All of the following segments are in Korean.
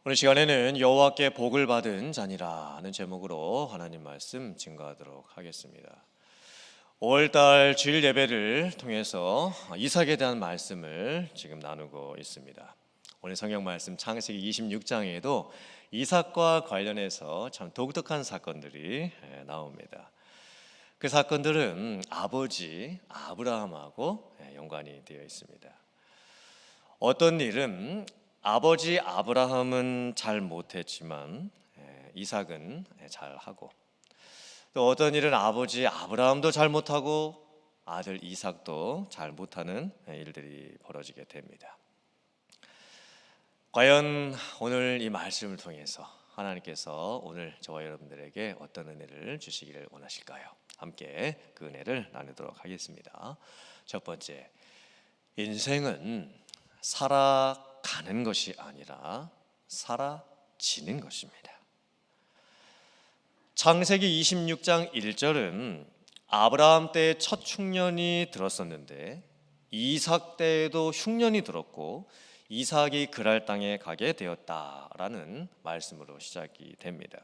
오늘 시간에는 여호와께 복을 받은 자니라 하는 제목으로 하나님 말씀 증거하도록 하겠습니다. 5월달 주일 예배를 통해서 이삭에 대한 말씀을 지금 나누고 있습니다. 오늘 성경 말씀 창세기 26장에도 이삭과 관련해서 참 독특한 사건들이 나옵니다. 그 사건들은 아버지 아브라함하고 연관이 되어 있습니다. 어떤 일은 아버지 아브라함은 잘 못했지만 이삭은 잘하고, 또 어떤 일은 아버지 아브라함도 잘 못하고 아들 이삭도 잘 못하는 일들이 벌어지게 됩니다. 과연 오늘 이 말씀을 통해서 하나님께서 오늘 저와 여러분들에게 어떤 은혜를 주시기를 원하실까요? 함께 그 은혜를 나누도록 하겠습니다. 첫 번째, 인생은 살아가는 것이 아니라 살아지는 것입니다. 창세기 26장 1절은 아브라함 때에 첫 흉년이 들었었는데 이삭 때에도 흉년이 들었고 이삭이 그랄 땅에 가게 되었다라는 말씀으로 시작이 됩니다.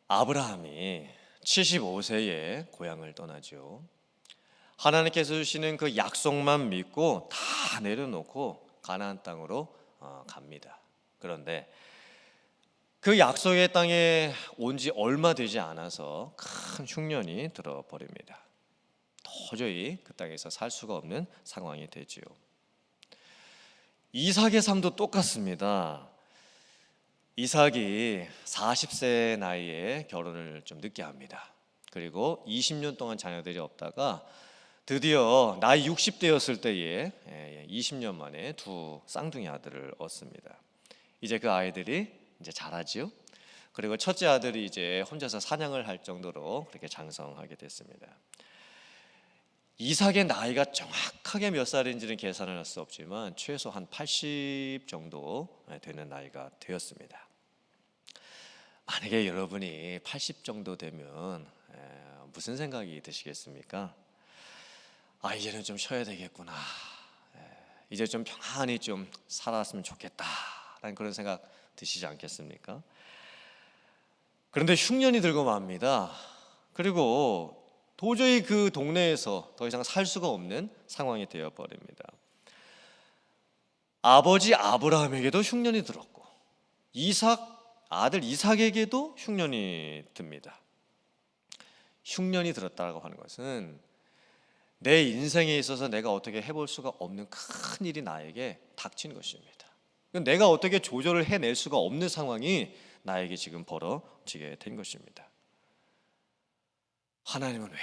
아브라함이 75세에 고향을 떠나죠. 하나님께서 주시는 그 약속만 믿고 다 내려놓고 가나안 땅으로 갑니다. 그런데 그 약속의 땅에 온 지 얼마 되지 않아서 큰 흉년이 들어버립니다. 도저히 그 땅에서 살 수가 없는 상황이 되지요. 이삭의 삶도 똑같습니다. 이삭이 40세 나이에 결혼을 좀 늦게 합니다. 그리고 20년 동안 자녀들이 없다가 드디어 나이 60대였을 때에 20년 만에 두 쌍둥이 아들을 얻습니다. 이제 그 아이들이 이제 자라지요. 그리고 첫째 아들이 이제 혼자서 사냥을 할 정도로 그렇게 장성하게 됐습니다. 이삭의 나이가 정확하게 몇 살인지는 계산을 할 수 없지만 최소 한 80 정도 되는 나이가 되었습니다. 만약에 여러분이 80 정도 되면 무슨 생각이 드시겠습니까? 이제는 좀 쉬어야 되겠구나, 이제 좀 평안히 좀 살았으면 좋겠다라는 그런 생각 드시지 않겠습니까? 그런데 흉년이 들고 맙니다. 그리고 도저히 그 동네에서 더 이상 살 수가 없는 상황이 되어버립니다. 아버지 아브라함에게도 흉년이 들었고 아들 이삭에게도 흉년이 듭니다. 흉년이 들었다고 하는 것은 내 인생에 있어서 내가 어떻게 해볼 수가 없는 큰 일이 나에게 닥친 것입니다. 내가 어떻게 조절을 해낼 수가 없는 상황이 나에게 지금 벌어지게 된 것입니다. 하나님은 왜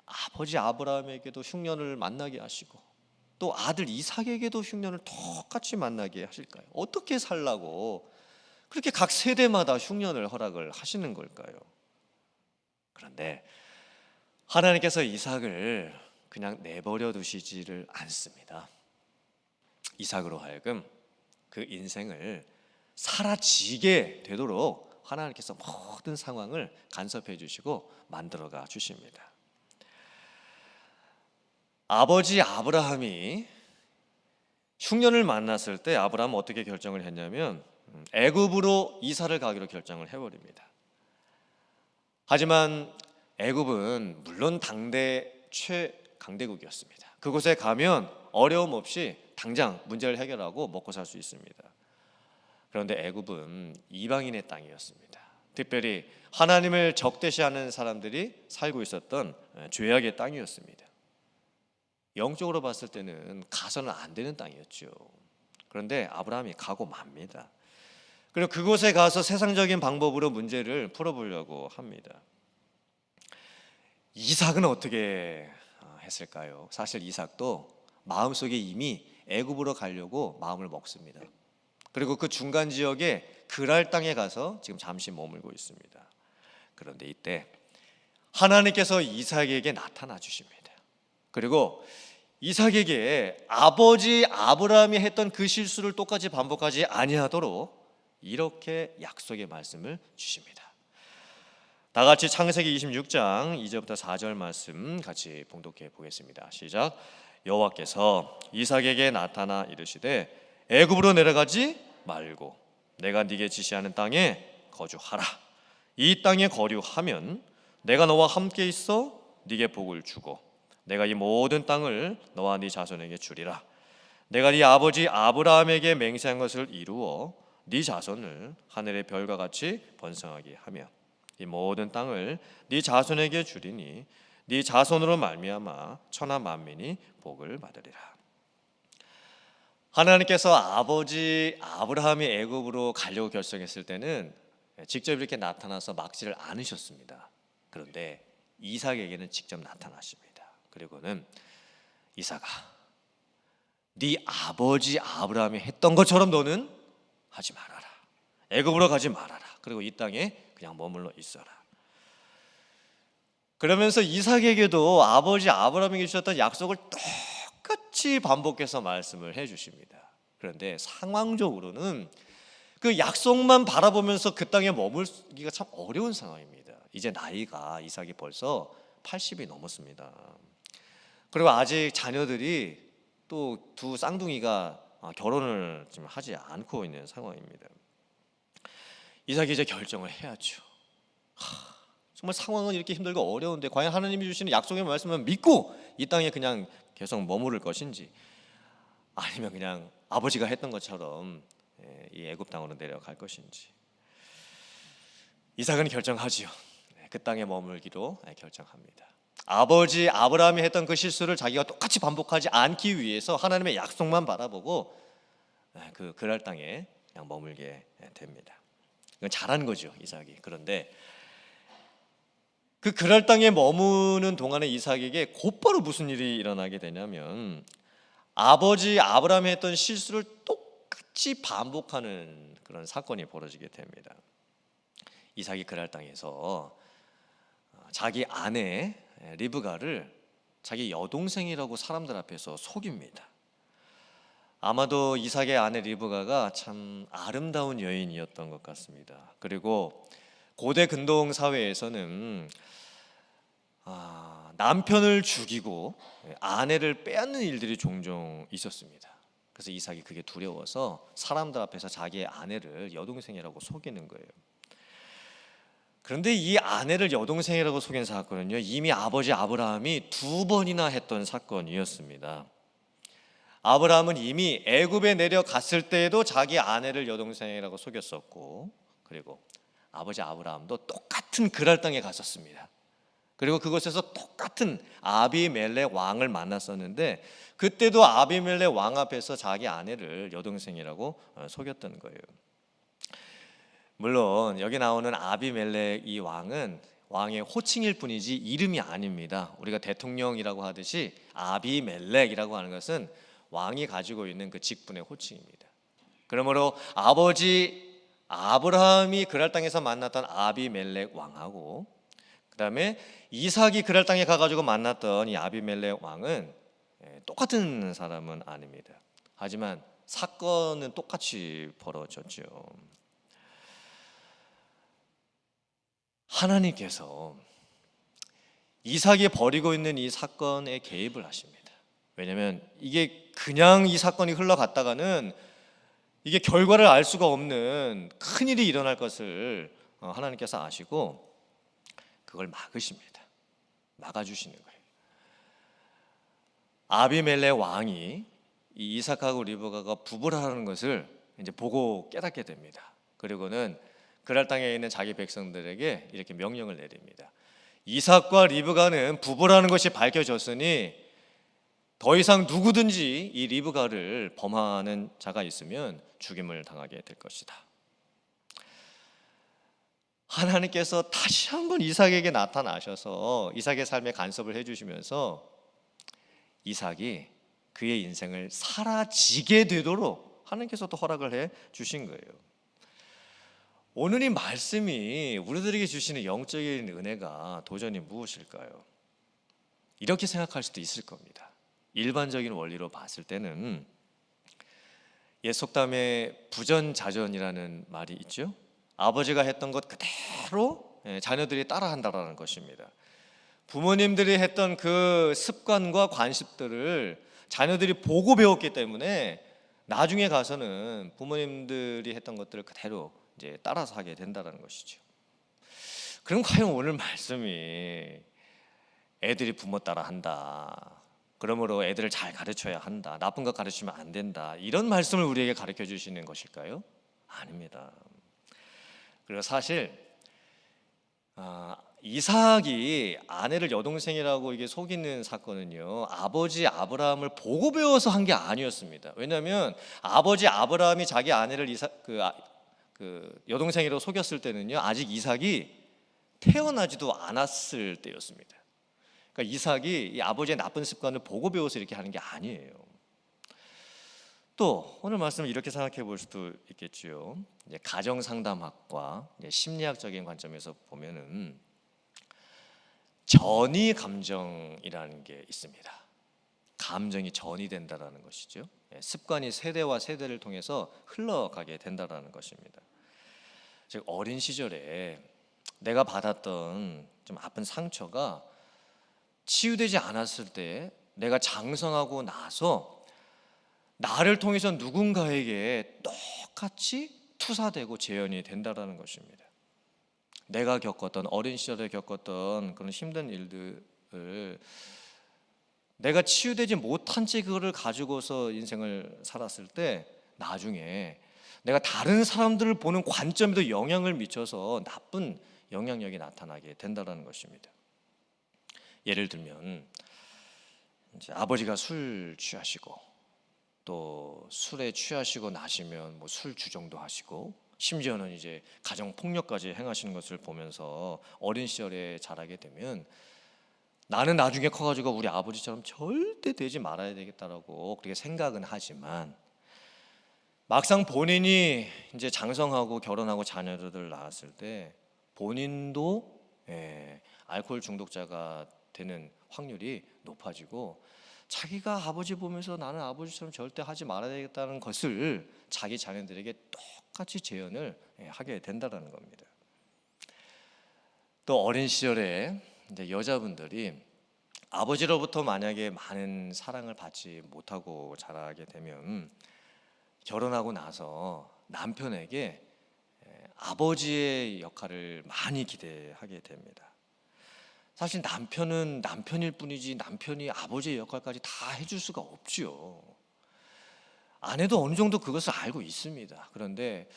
아버지 아브라함에게도 흉년을 만나게 하시고 또 아들 이삭에게도 흉년을 똑같이 만나게 하실까요? 어떻게 살라고 그렇게 각 세대마다 흉년을 허락을 하시는 걸까요? 그런데 하나님께서 이삭을 그냥 내버려 두시지를 않습니다. 이삭으로 하여금 그 인생을 사라지게 되도록 하나님께서 모든 상황을 간섭해 주시고 만들어가 주십니다. 아버지 아브라함이 흉년을 만났을 때 아브라함은 어떻게 결정을 했냐면 애굽으로 이사를 가기로 결정을 해버립니다. 하지만 애굽은 물론 당대 최강대국이었습니다. 그곳에 가면 어려움 없이 당장 문제를 해결하고 먹고 살 수 있습니다. 그런데 애굽은 이방인의 땅이었습니다. 특별히 하나님을 적대시하는 사람들이 살고 있었던 죄악의 땅이었습니다. 영적으로 봤을 때는 가서는 안 되는 땅이었죠. 그런데 아브라함이 가고 맙니다. 그리고 그곳에 가서 세상적인 방법으로 문제를 풀어보려고 합니다. 이삭은 어떻게 했을까요? 사실 이삭도 마음속에 이미 애굽으로 가려고 마음을 먹습니다. 그리고 그 중간 지역에 그랄 땅에 가서 지금 잠시 머물고 있습니다. 그런데 이때 하나님께서 이삭에게 나타나 주십니다. 그리고 이삭에게 아버지 아브라함이 했던 그 실수를 똑같이 반복하지 아니하도록 이렇게 약속의 말씀을 주십니다. 다 같이 창세기 26장 2절부터 4절 말씀 같이 봉독해 보겠습니다. 시작. 여호와께서 이삭에게 나타나 이르시되 애굽으로 내려가지 말고 내가 네게 지시하는 땅에 거주하라. 이 땅에 거류하면 내가 너와 함께 있어 네게 복을 주고 내가 이 모든 땅을 너와 네 자손에게 주리라. 내가 네 아버지 아브라함에게 맹세한 것을 이루어 네 자손을 하늘의 별과 같이 번성하게 하며 이 모든 땅을 네 자손에게 주리니 네 자손으로 말미암아 천하 만민이 복을 받으리라. 하나님께서 아버지 아브라함이 애굽으로 가려고 결정했을 때는 직접 이렇게 나타나서 막지를 않으셨습니다. 그런데 이삭에게는 직접 나타나십니다. 그리고는 이삭아, 네 아버지 아브라함이 했던 것처럼 너는 하지 말아라. 애굽으로 가지 말아라. 그리고 이 땅에 그냥 머물러 있어라. 그러면서 이삭에게도 아버지 아브라함에게 주셨던 약속을 똑같이 반복해서 말씀을 해주십니다. 그런데 상황적으로는 그 약속만 바라보면서 그 땅에 머물기가 참 어려운 상황입니다. 이제 나이가 이삭이 벌써 80이 넘었습니다. 그리고 아직 자녀들이 또 두 쌍둥이가 결혼을 지금 하지 않고 있는 상황입니다. 이삭이 이제 결정을 해야죠. 정말 상황은 이렇게 힘들고 어려운데 과연 하나님이 주시는 약속의 말씀을 믿고 이 땅에 그냥 계속 머무를 것인지 아니면 그냥 아버지가 했던 것처럼 이 애굽 땅으로 내려갈 것인지. 이삭은 결정하지요. 그 땅에 머물기로 결정합니다. 아버지 아브라함이 했던 그 실수를 자기가 똑같이 반복하지 않기 위해서 하나님의 약속만 바라보고 그 그랄 땅에 그냥 머물게 됩니다. 이건 잘한 거죠, 이삭이. 그런데 그 그랄 땅에 머무는 동안에 이삭에게 곧바로 무슨 일이 일어나게 되냐면 아버지 아브라함이 했던 실수를 똑같이 반복하는 그런 사건이 벌어지게 됩니다. 이삭이 그랄 땅에서 자기 아내 리브가를 자기 여동생이라고 사람들 앞에서 속입니다. 아마도 이삭의 아내 리브가가 참 아름다운 여인이었던 것 같습니다. 그리고 고대 근동 사회에서는 남편을 죽이고 아내를 빼앗는 일들이 종종 있었습니다. 그래서 이삭이 그게 두려워서 사람들 앞에서 자기의 아내를 여동생이라고 속이는 거예요. 그런데 이 아내를 여동생이라고 속인 사건은요, 이미 아버지 아브라함이 2번이나 했던 사건이었습니다. 아브라함은 이미 애굽에 내려갔을 때에도 자기 아내를 여동생이라고 속였었고, 그리고 아버지 아브라함도 똑같은 그랄 땅에 갔었습니다. 그리고 그곳에서 똑같은 아비멜렉 왕을 만났었는데 그때도 아비멜렉 왕 앞에서 자기 아내를 여동생이라고 속였던 거예요. 물론 여기 나오는 아비멜렉 이 왕은 왕의 호칭일 뿐이지 이름이 아닙니다. 우리가 대통령이라고 하듯이 아비멜렉이라고 하는 것은 왕이 가지고 있는 그 직분의 호칭입니다. 그러므로 아버지 아브라함이 그랄 땅에서 만났던 아비멜렉 왕하고 그 다음에 이삭이 그랄 땅에 가가지고 만났던 이 아비멜렉 왕은 똑같은 사람은 아닙니다. 하지만 사건은 똑같이 벌어졌죠. 하나님께서 이삭이 벌이고 있는 이 사건에 개입을 하십니다. 왜냐하면 이게 그냥 이 사건이 흘러갔다가는 이게 결과를 알 수가 없는 큰일이 일어날 것을 하나님께서 아시고 그걸 막으십니다. 막아주시는 거예요. 아비멜렉 왕이 이 이삭하고 리브가가 부부라는 것을 이제 보고 깨닫게 됩니다. 그리고는 그랄 땅에 있는 자기 백성들에게 이렇게 명령을 내립니다. 이삭과 리브가는 부부라는 것이 밝혀졌으니 더 이상 누구든지 이 리브가를 범하는 자가 있으면 죽임을 당하게 될 것이다. 하나님께서 다시 한번 이삭에게 나타나셔서 이삭의 삶에 간섭을 해주시면서 이삭이 그의 인생을 사라지게 되도록 하나님께서도 허락을 해 주신 거예요. 오늘 이 말씀이 우리들에게 주시는 영적인 은혜가 도전이 무엇일까요? 이렇게 생각할 수도 있을 겁니다. 일반적인 원리로 봤을 때는 옛 속담에 부전자전이라는 말이 있죠. 아버지가 했던 것 그대로 자녀들이 따라한다라는 것입니다. 부모님들이 했던 그 습관과 관습들을 자녀들이 보고 배웠기 때문에 나중에 가서는 부모님들이 했던 것들을 그대로 이제 따라서 하게 된다는 것이죠. 그럼 과연 오늘 말씀이 애들이 부모 따라 한다, 그러므로 애들을 잘 가르쳐야 한다, 나쁜 거 가르치면 안 된다, 이런 말씀을 우리에게 가르쳐 주시는 것일까요? 아닙니다. 그리고 사실 이삭이 아내를 여동생이라고 이게 속이는 사건은요, 아버지 아브라함을 보고 배워서 한 게 아니었습니다. 왜냐하면 아버지 아브라함이 자기 아내를 그 여동생이라고 속였을 때는요, 아직 이삭이 태어나지도 않았을 때였습니다. 그러니까 이삭이 이 아버지의 나쁜 습관을 보고 배워서 이렇게 하는 게 아니에요. 또 오늘 말씀을 이렇게 생각해 볼 수도 있겠지요. 이제 가정 상담학과 심리학적인 관점에서 보면은 전이 감정이라는 게 있습니다. 감정이 전이 된다라는 것이죠. 습관이 세대와 세대를 통해서 흘러가게 된다라는 것입니다. 즉 어린 시절에 내가 받았던 좀 아픈 상처가 치유되지 않았을 때 내가 장성하고 나서 나를 통해서 누군가에게 똑같이 투사되고 재현이 된다라는 것입니다. 내가 겪었던, 어린 시절에 겪었던 그런 힘든 일들을 내가 치유되지 못한 채 그거를 가지고서 인생을 살았을 때 나중에 내가 다른 사람들을 보는 관점에도 영향을 미쳐서 나쁜 영향력이 나타나게 된다는 것입니다. 예를 들면 이제 아버지가 술 취하시고 또 술에 취하시고 나시면 뭐 술 주정도 하시고 심지어는 이제 가정 폭력까지 행하시는 것을 보면서 어린 시절에 자라게 되면 나는 나중에 커가지고 우리 아버지처럼 절대 되지 말아야 되겠다라고 그렇게 생각은 하지만 막상 본인이 이제 장성하고 결혼하고 자녀들을 낳았을 때 본인도 알코올 중독자가 되는 확률이 높아지고 자기가 아버지 보면서 나는 아버지처럼 절대 하지 말아야 되겠다는 것을 자기 자녀들에게 똑같이 재현을 하게 된다는 겁니다. 또 어린 시절에 이제 여자분들이 아버지로부터 만약에 많은 사랑을 받지 못하고 자라게 되면 결혼하고 나서 남편에게 아버지의 역할을 많이 기대하게 됩니다. 사실 남편은 남편일 뿐이지 남편이 아버지의 역할까지 다 해줄 수가 없죠. 아내도 어느 정도 그것을 알고 있습니다. 그런데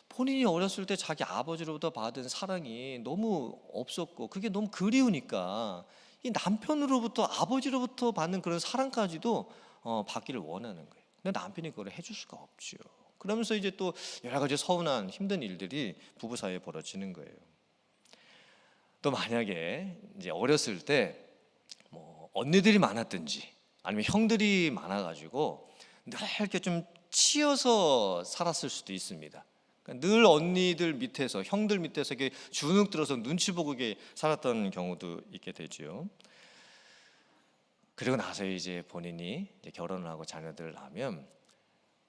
본인이 어렸을 때 자기 아버지로부터 받은 사랑이 너무 없었고 그게 너무 그리우니까 이 남편으로부터, 아버지로부터 받는 그런 사랑까지도 받기를 원하는 거예요. 근데 남편이 그걸 해줄 수가 없죠. 그러면서 이제 또 여러 가지 서운한 힘든 일들이 부부 사이에 벌어지는 거예요. 또 만약에 이제 어렸을 때 뭐 언니들이 많았든지 아니면 형들이 많아가지고 늘 이렇게 좀 치여서 살았을 수도 있습니다. 그러니까 늘 언니들 밑에서, 형들 밑에서 이렇게 주눅 들어서 눈치 보고 살았던 경우도 있게 되죠. 그리고 나서 이제 본인이 이제 결혼을 하고 자녀들을 낳으면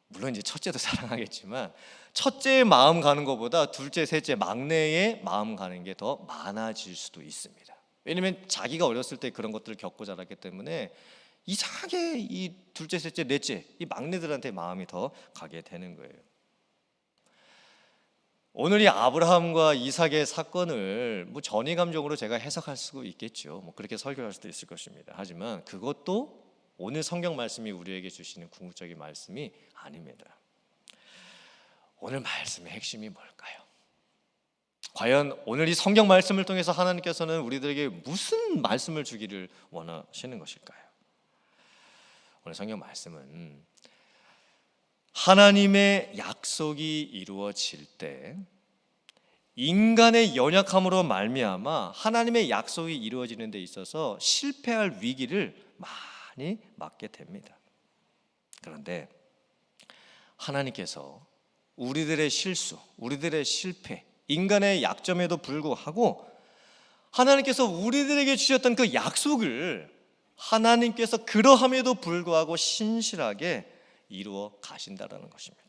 물론 이제 첫째도 사랑하겠지만 첫째의 마음 가는 것보다 둘째, 셋째, 막내의 마음 가는 게 더 많아질 수도 있습니다. 왜냐하면 자기가 어렸을 때 그런 것들을 겪고 자랐기 때문에 이상하게 이 둘째, 셋째, 넷째 이 막내들한테 마음이 더 가게 되는 거예요. 오늘 이 아브라함과 이삭의 사건을 뭐 전이 감정으로 제가 해석할 수도 있겠죠. 뭐 그렇게 설교할 수도 있을 것입니다. 하지만 그것도 오늘 성경 말씀이 우리에게 주시는 궁극적인 말씀이 아닙니다. 오늘 말씀의 핵심이 뭘까요? 과연 오늘 이 성경 말씀을 통해서 하나님께서는 우리들에게 무슨 말씀을 주기를 원하시는 것일까요? 오늘 성경 말씀은 하나님의 약속이 이루어질 때 인간의 연약함으로 말미암아 하나님의 약속이 이루어지는 데 있어서 실패할 위기를 많이 맞게 됩니다. 그런데 하나님께서 우리들의 실수, 우리들의 실패, 인간의 약점에도 불구하고 하나님께서 우리들에게 주셨던 그 약속을 하나님께서 그러함에도 불구하고 신실하게 이루어 가신다라는 것입니다.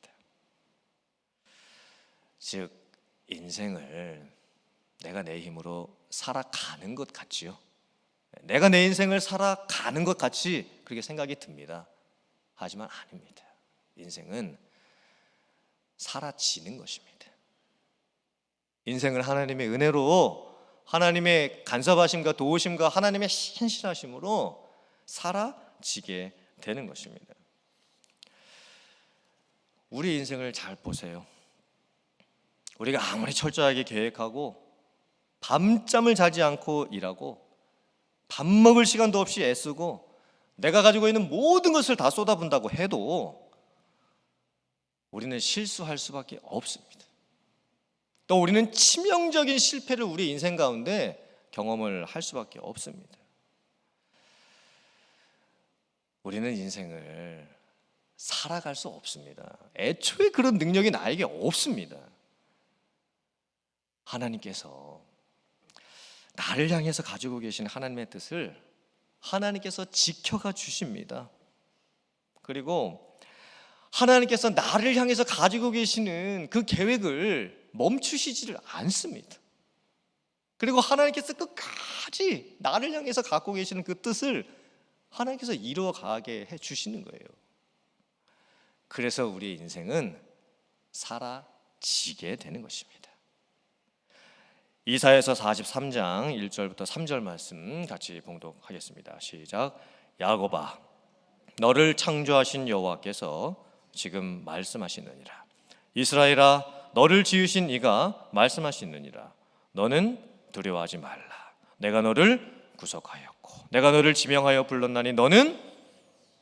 즉 인생을 내가 내 힘으로 살아가는 것 같지요. 내가 내 인생을 살아가는 것 같이 그렇게 생각이 듭니다. 하지만 아닙니다. 인생은 사라지는 것입니다. 인생을 하나님의 은혜로, 하나님의 간섭하심과 도우심과 하나님의 신실하심으로 사라지게 되는 것입니다. 우리 인생을 잘 보세요. 우리가 아무리 철저하게 계획하고 밤잠을 자지 않고 일하고 밥 먹을 시간도 없이 애쓰고 내가 가지고 있는 모든 것을 다 쏟아붓는다고 해도 우리는 실수할 수밖에 없습니다. 또 우리는 치명적인 실패를 우리 인생 가운데 경험을 할 수밖에 없습니다. 우리는 인생을 살아갈 수 없습니다. 애초에 그런 능력이 나에게 없습니다. 하나님께서 나를 향해서 가지고 계신 하나님의 뜻을 하나님께서 지켜가 주십니다. 그리고 하나님께서 나를 향해서 가지고 계시는 그 계획을 멈추시지를 않습니다. 그리고 하나님께서 끝까지 나를 향해서 갖고 계시는 그 뜻을 하나님께서 이루어가게 해주시는 거예요. 그래서 우리의 인생은 사라지게 되는 것입니다. 이사야서 43장 1절부터 3절 말씀 같이 봉독하겠습니다. 시작. 야곱아, 너를 창조하신 여호와께서 지금 말씀하시느니라. 이스라엘아, 너를 지으신 이가 말씀하시느니라. 너는 두려워하지 말라. 내가 너를 구속하였고 내가 너를 지명하여 불렀나니 너는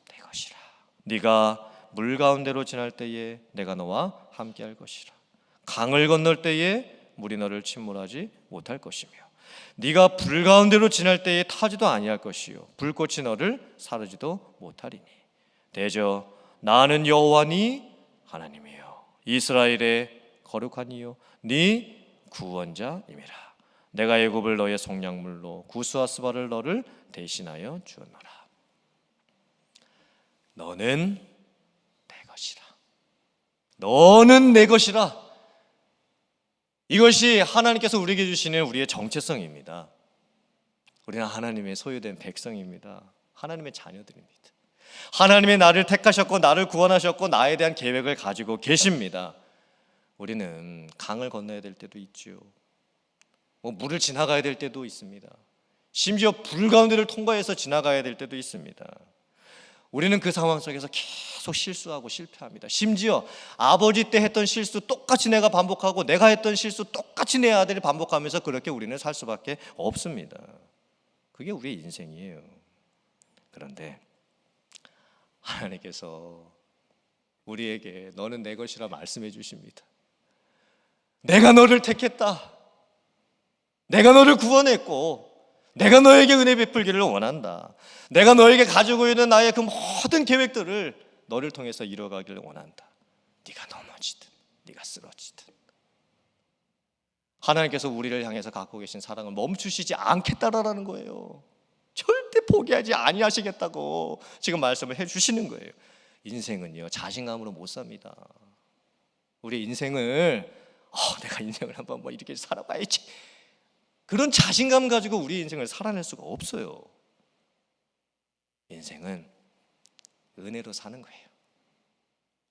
내 것이라. 네가 물 가운데로 지날 때에 내가 너와 함께할 것이라. 강을 건널 때에 물이 너를 침몰하지 못할 것이며 네가 불 가운데로 지날 때에 타지도 아니할 것이요 불꽃이 너를 사르지도 못하리니 대저 나는 여호와니 하나님이요 이스라엘의 거룩한 이요 네 구원자임이라. 내가 애굽을 너의 속량물로 구스와 스바를 너를 대신하여 주었노라. 너는 내 것이라. 너는 내 것이라. 이것이 하나님께서 우리에게 주시는 우리의 정체성입니다. 우리는 하나님의 소유된 백성입니다. 하나님의 자녀들입니다. 하나님의 나를 택하셨고 나를 구원하셨고 나에 대한 계획을 가지고 계십니다. 우리는 강을 건너야 될 때도 있죠. 물을 지나가야 될 때도 있습니다. 심지어 불 가운데를 통과해서 지나가야 될 때도 있습니다. 우리는 그 상황 속에서 계속 실수하고 실패합니다. 심지어 아버지 때 했던 실수 똑같이 내가 반복하고 내가 했던 실수 똑같이 내 아들이 반복하면서 그렇게 우리는 살 수밖에 없습니다. 그게 우리의 인생이에요. 그런데 하나님께서 우리에게 너는 내 것이라 말씀해 주십니다. 내가 너를 택했다. 내가 너를 구원했고 내가 너에게 은혜 베풀기를 원한다. 내가 너에게 가지고 있는 나의 그 모든 계획들을 너를 통해서 이루어가기를 원한다. 네가 넘어지든 네가 쓰러지든 하나님께서 우리를 향해서 갖고 계신 사랑을 멈추시지 않겠다라는 거예요. 절대 포기하지 아니하시겠다고 지금 말씀을 해주시는 거예요. 인생은요 자신감으로 못 삽니다. 우리 인생을 내가 인생을 한번 이렇게 살아봐야지 그런 자신감 가지고 우리 인생을 살아낼 수가 없어요. 인생은 은혜로 사는 거예요.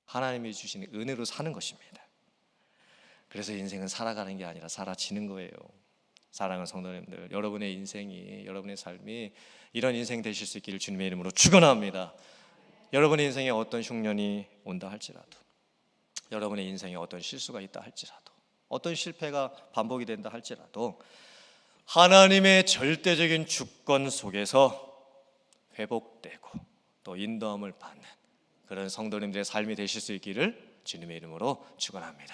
하나님이 주시는 은혜로 사는 것입니다. 그래서 인생은 살아가는 게 아니라 살아지는 거예요. 사랑하는 성도님들, 여러분의 인생이, 여러분의 삶이 이런 인생 되실 수 있기를 주님의 이름으로 축원합니다. 여러분의 인생에 어떤 흉년이 온다 할지라도, 여러분의 인생에 어떤 실수가 있다 할지라도, 어떤 실패가 반복이 된다 할지라도 하나님의 절대적인 주권 속에서 회복되고 또 인도함을 받는 그런 성도님들의 삶이 되실 수 있기를 주님의 이름으로 축원합니다.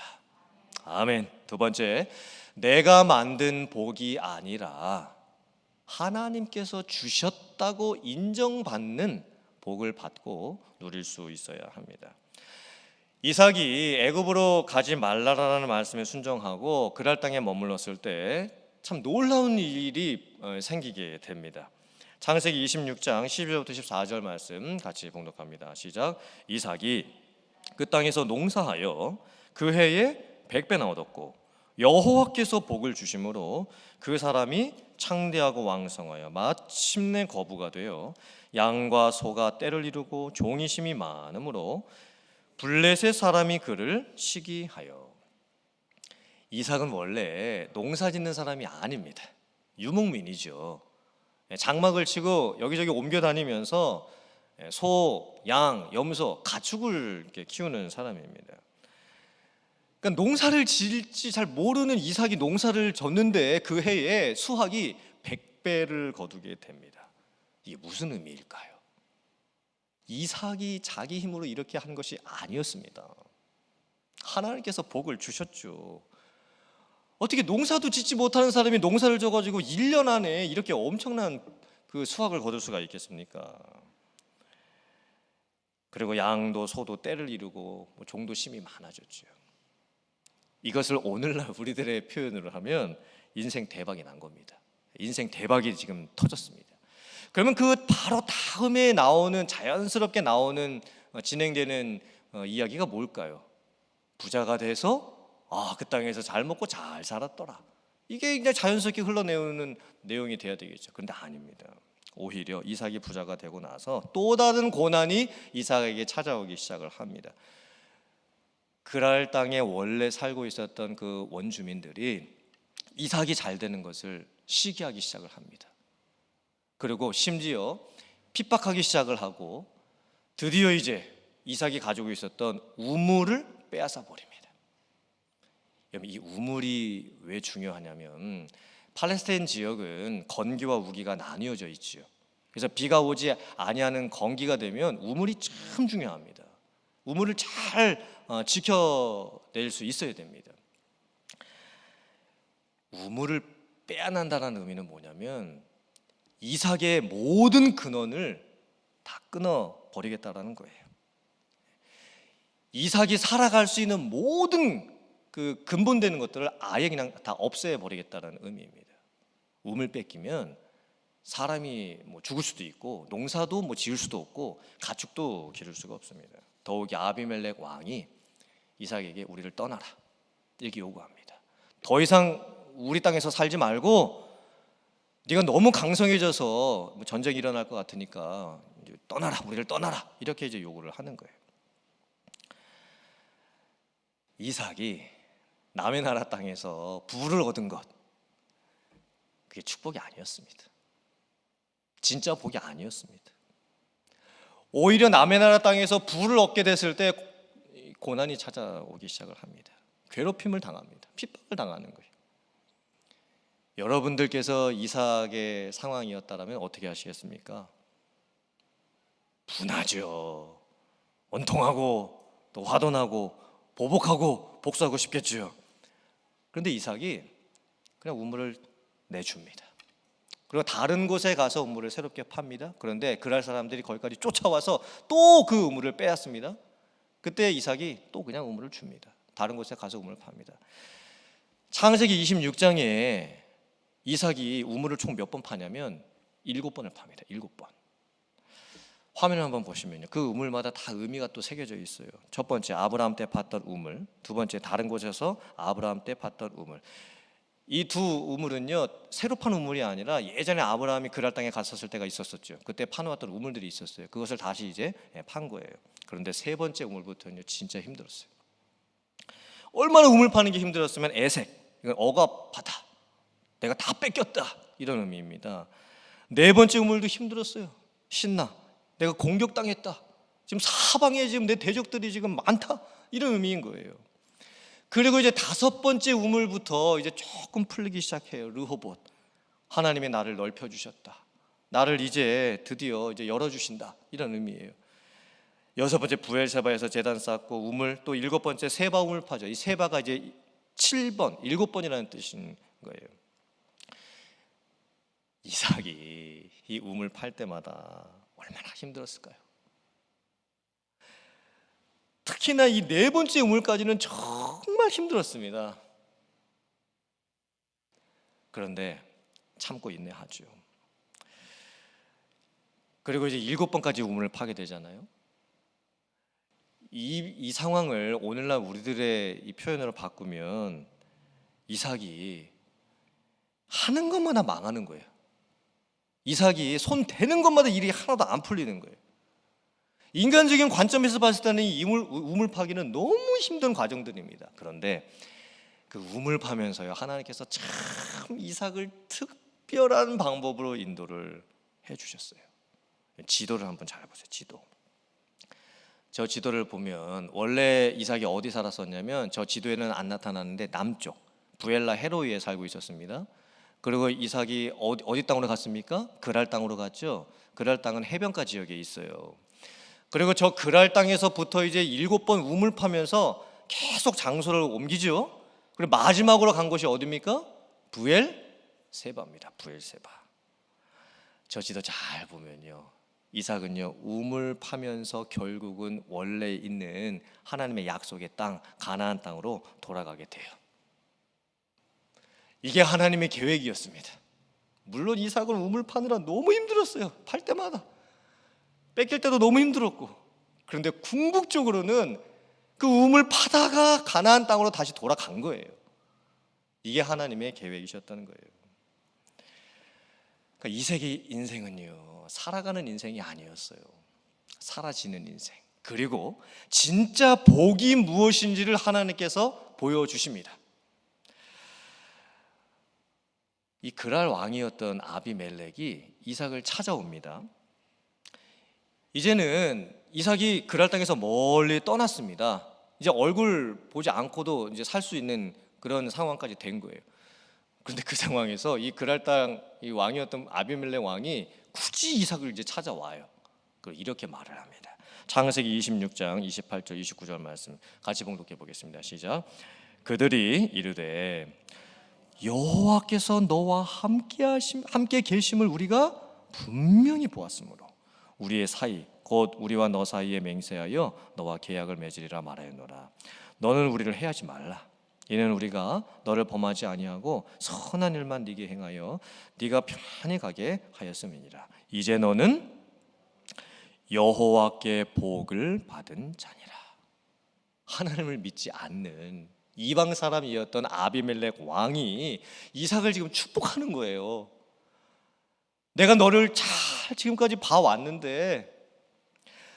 아멘. 두 번째, 내가 만든 복이 아니라 하나님께서 주셨다고 인정받는 복을 받고 누릴 수 있어야 합니다. 이삭이 애굽으로 가지 말라라는 말씀에 순종하고 그랄 땅에 머물렀을 때 참 놀라운 일이 생기게 됩니다. 창세기 26장 12절부터 14절 말씀 같이 봉독합니다. 시작. 이삭이 그 땅에서 농사하여 그 해에 100배나 얻었고 여호와께서 복을 주심으로 그 사람이 창대하고 왕성하여 마침내 거부가 되어 양과 소가 떼를 이루고 종이 심이 많으므로 블레셋 사람이 그를 시기하여. 이삭은 원래 농사 짓는 사람이 아닙니다. 유목민이죠. 장막을 치고 여기저기 옮겨 다니면서 소, 양, 염소, 가축을 이렇게 키우는 사람입니다. 그러니까 농사를 지을지 잘 모르는 이삭이 농사를 졌는데 그 해에 수확이 100배를 거두게 됩니다. 이게 무슨 의미일까요? 이삭이 자기 힘으로 이렇게 한 것이 아니었습니다. 하나님께서 복을 주셨죠. 어떻게 농사도 짓지 못하는 사람이 농사를 져가지고 1년 안에 이렇게 엄청난 그 수확을 거둘 수가 있겠습니까? 그리고 양도 소도 때를 이루고 종도 심이 많아졌죠. 이것을 오늘날 우리들의 표현으로 하면 인생 대박이 난 겁니다. 인생 대박이 지금 터졌습니다. 그러면 그 바로 다음에 나오는, 자연스럽게 나오는 진행되는 이야기가 뭘까요? 부자가 돼서 그 땅에서 잘 먹고 잘 살았더라. 이게 그냥 자연스럽게 흘러내오는 내용이 돼야 되겠죠. 그런데 아닙니다. 오히려 이삭이 부자가 되고 나서 또 다른 고난이 이삭에게 찾아오기 시작을 합니다. 그랄 땅에 원래 살고 있었던 그 원주민들이 이삭이 잘 되는 것을 시기하기 시작을 합니다. 그리고 심지어 핍박하기 시작을 하고 드디어 이제 이삭이 가지고 있었던 우물을 빼앗아 버립니다. 여러분, 이 우물이 왜 중요하냐면 팔레스타인 지역은 건기와 우기가 나뉘어져 있지요. 그래서 비가 오지 아니하는 건기가 되면 우물이 참 중요합니다. 우물을 잘 지켜낼 수 있어야 됩니다. 우물을 빼앗는다는 의미는 뭐냐면 이삭의 모든 근원을 다 끊어 버리겠다라는 거예요. 이삭이 살아갈 수 있는 모든 그 근본되는 것들을 아예 그냥 다 없애 버리겠다는 의미입니다. 우물 뺏기면 사람이 죽을 수도 있고 농사도 지을 수도 없고 가축도 기를 수가 없습니다. 더욱이 아비멜렉 왕이 이삭에게 우리를 떠나라 이렇게 요구합니다. 더 이상 우리 땅에서 살지 말고 네가 너무 강성해져서 전쟁이 일어날 것 같으니까 떠나라, 우리를 떠나라 이렇게 이제 요구를 하는 거예요. 이삭이 남의 나라 땅에서 부를 얻은 것, 그게 축복이 아니었습니다. 진짜 복이 아니었습니다. 오히려 남의 나라 땅에서 부를 얻게 됐을 때 고난이 찾아오기 시작을 합니다. 괴롭힘을 당합니다. 핍박을 당하는 거예요. 여러분들께서 이삭의 상황이었다면 어떻게 하시겠습니까? 분하죠. 원통하고 또 화돈하고 보복하고 복수하고 싶겠죠. 그런데 이삭이 그냥 우물을 내줍니다. 그리고 다른 곳에 가서 우물을 새롭게 팝니다. 그런데 그랄 사람들이 거기까지 쫓아와서 또 그 우물을 빼앗습니다. 그때 이삭이 또 그냥 우물을 줍니다. 다른 곳에 가서 우물을 팝니다. 창세기 26장에 이삭이 우물을 총 몇 번 파냐면 7번을 팝니다. 7번. 화면을 한번 보시면요, 그 우물마다 다 의미가 또 새겨져 있어요. 첫 번째 아브라함 때 팠던 우물, 두 번째 다른 곳에서 아브라함 때 팠던 우물. 이 두 우물은요 새로 판 우물이 아니라 예전에 아브라함이 그랄 땅에 갔었을 때가 있었었죠. 그때 파놓았던 우물들이 있었어요. 그것을 다시 이제 판 거예요. 그런데 세 번째 우물부터는요 진짜 힘들었어요. 얼마나 우물 파는 게 힘들었으면 에색, 이건 억압하다, 내가 다 뺏겼다 이런 의미입니다. 네 번째 우물도 힘들었어요. 신나, 내가 공격당했다, 지금 사방에 지금 내 대적들이 지금 많다 이런 의미인 거예요. 그리고 이제 다섯 번째 우물부터 이제 조금 풀리기 시작해요. 르호봇, 하나님이 나를 넓혀주셨다, 나를 이제 드디어 이제 열어주신다 이런 의미예요. 여섯 번째 부엘세바에서 제단 쌓고 우물, 또 일곱 번째 세바 우물 파죠. 이 세바가 이제 7번, 7번이라는 뜻인 거예요. 이삭이 이 우물 팔 때마다 얼마나 힘들었을까요? 특히나 이 네 번째 우물까지는 정말 힘들었습니다. 그런데 참고 인내하죠. 그리고 이제 7번까지 우물을 파게 되잖아요. 이 상황을 오늘날 우리들의 이 표현으로 바꾸면 이삭이 하는 것마다 망하는 거예요. 이삭이 손 대는 것마다 일이 하나도 안 풀리는 거예요. 인간적인 관점에서 봤을 때는 이 우물 파기는 너무 힘든 과정들입니다. 그런데 그 우물 파면서요, 하나님께서 참 이삭을 특별한 방법으로 인도를 해주셨어요. 지도를 한번 잘 보세요. 지도. 저 지도를 보면 원래 이삭이 어디 살았었냐면, 저 지도에는 안 나타나는데 남쪽 부엘라 헤로이에 살고 있었습니다. 그리고 이삭이 어디 땅으로 갔습니까? 그랄 땅으로 갔죠. 그랄 땅은 해변가 지역에 있어요. 그리고 저 그랄 땅에서부터 이제 7번 우물 파면서 계속 장소를 옮기죠. 그리고 마지막으로 간 곳이 어디입니까? 부엘세바입니다. 부엘세바. 저 지도 잘 보면요, 이삭은요 우물 파면서 결국은 원래 있는 하나님의 약속의 땅 가나안 땅으로 돌아가게 돼요. 이게 하나님의 계획이었습니다. 물론 이삭은 우물 파느라 너무 힘들었어요. 팔 때마다 뺏길 때도 너무 힘들었고, 그런데 궁극적으로는 그 우물 파다가 가나안 땅으로 다시 돌아간 거예요. 이게 하나님의 계획이셨다는 거예요. 그러니까 이삭의 인생은요, 살아가는 인생이 아니었어요. 사라지는 인생. 그리고 진짜 복이 무엇인지를 하나님께서 보여주십니다. 이 그랄 왕이었던 아비멜렉이 이삭을 찾아옵니다. 이제는 이삭이 그랄 땅에서 멀리 떠났습니다. 이제 얼굴 보지 않고도 이제 살 수 있는 그런 상황까지 된 거예요. 그런데 그 상황에서 이 그랄 땅 이 왕이었던 아비멜렉 왕이 굳이 이삭을 이제 찾아와요. 그리고 이렇게 말을 합니다. 창세기 26장 28절 29절 말씀 같이 봉독해 보겠습니다. 시작. 그들이 이르되 여호와께서 너와 함께 계심을 우리가 분명히 보았으므로 우리의 사이 곧 우리와 너 사이에 맹세하여 너와 계약을 맺으리라 말하였노라. 너는 우리를 해하지 말라. 이는 우리가 너를 범하지 아니하고 선한 일만 네게 행하여 네가 편히 가게 하였음이니라. 이제 너는 여호와께 복을 받은 자니라. 하나님을 믿지 않는 이방 사람이었던 아비멜렉 왕이 이삭을 지금 축복하는 거예요. 내가 너를 잘 지금까지 봐왔는데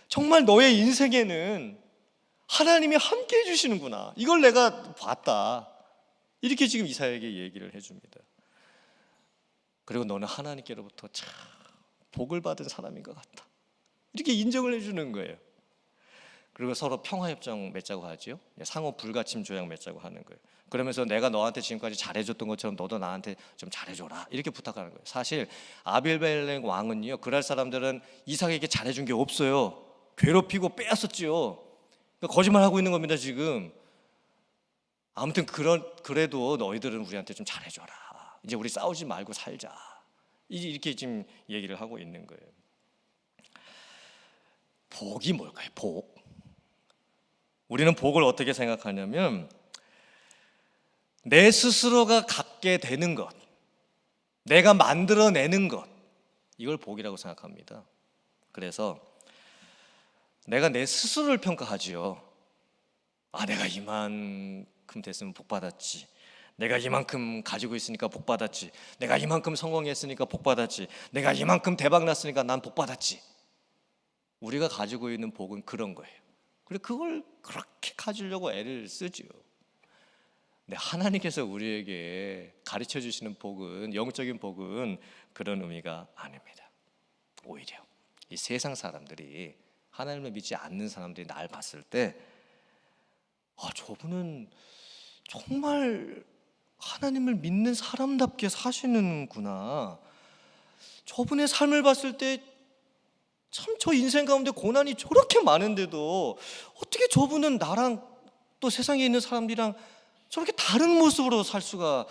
정말 너의 인생에는 하나님이 함께 해주시는구나. 이걸 내가 봤다. 이렇게 지금 이삭에게 얘기를 해줍니다. 그리고 너는 하나님께로부터 참 복을 받은 사람인 것 같다. 이렇게 인정을 해주는 거예요. 그리고 서로 평화협정 맺자고 하죠. 상호 불가침 조약 맺자고 하는 거예요. 그러면서 내가 너한테 지금까지 잘해줬던 것처럼 너도 나한테 좀 잘해줘라. 이렇게 부탁하는 거예요. 사실 아비멜렉 왕은요, 그랄 사람들은 이삭에게 잘해준 게 없어요. 괴롭히고 빼앗았지요. 거짓말하고 있는 겁니다 지금. 아무튼 그래도 너희들은 우리한테 좀 잘해줘라. 이제 우리 싸우지 말고 살자. 이렇게 지금 얘기를 하고 있는 거예요. 복이 뭘까요? 복. 우리는 복을 어떻게 생각하냐면 내 스스로가 갖게 되는 것, 내가 만들어내는 것, 이걸 복이라고 생각합니다. 그래서 내가 내 스스로를 평가하지요. 내가 이만큼 됐으면 복 받았지. 내가 이만큼 가지고 있으니까 복 받았지. 내가 이만큼 성공했으니까 복 받았지. 내가 이만큼 대박 났으니까 난 복 받았지. 우리가 가지고 있는 복은 그런 거예요. 그리고 그걸 그렇게 가지려고 애를 쓰지요. 근데 하나님께서 우리에게 가르쳐 주시는 복은, 영적인 복은 그런 의미가 아닙니다. 오히려 이 세상 사람들이, 하나님을 믿지 않는 사람들이 날 봤을 때 저분은 정말 하나님을 믿는 사람답게 사시는구나. 저분의 삶을 봤을 때 참 저 인생 가운데 고난이 저렇게 많은데도 어떻게 저분은 나랑 또 세상에 있는 사람들이랑 저렇게 다른 모습으로 살 수가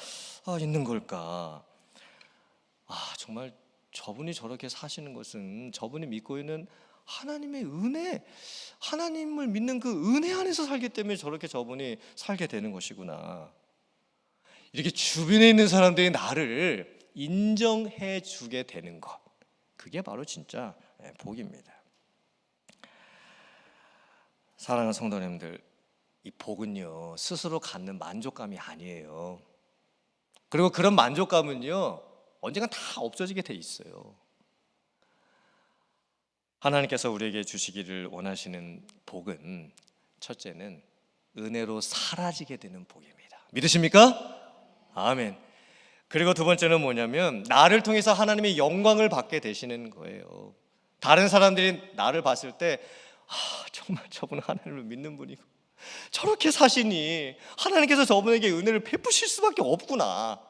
있는 걸까? 정말 저분이 저렇게 사시는 것은 저분이 믿고 있는 하나님의 은혜, 하나님을 믿는 그 은혜 안에서 살기 때문에 저렇게 저분이 살게 되는 것이구나. 이렇게 주변에 있는 사람들이 나를 인정해 주게 되는 것, 그게 바로 진짜 복입니다. 사랑하는 성도님들, 이 복은요 스스로 갖는 만족감이 아니에요. 그리고 그런 만족감은요 언젠가 다 없어지게 돼 있어요. 하나님께서 우리에게 주시기를 원하시는 복은 첫째는 은혜로 사라지게 되는 복입니다. 믿으십니까? 아멘. 그리고 두 번째는 뭐냐면 나를 통해서 하나님의 영광을 받게 되시는 거예요. 다른 사람들이 나를 봤을 때 정말 저분은 하나님을 믿는 분이고 저렇게 사시니 하나님께서 저분에게 은혜를 베푸실 수밖에 없구나.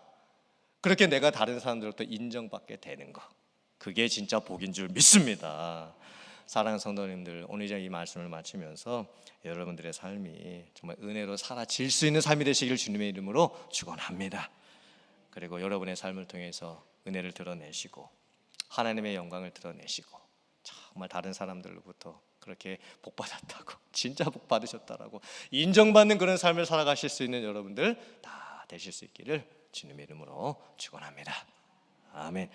그렇게 내가 다른 사람들로부터 인정받게 되는 거, 그게 진짜 복인 줄 믿습니다. 사랑하는 성도님들, 오늘 이제 이 말씀을 마치면서 여러분들의 삶이 정말 은혜로 사라질 수 있는 삶이 되시길 주님의 이름으로 축원합니다. 그리고 여러분의 삶을 통해서 은혜를 드러내시고 하나님의 영광을 드러내시고 정말 다른 사람들로부터 그렇게 복 받았다고, 진짜 복 받으셨다라고 인정받는 그런 삶을 살아가실 수 있는 여러분들 다 되실 수 있기를 주님의 이름으로 축원합니다. 아멘.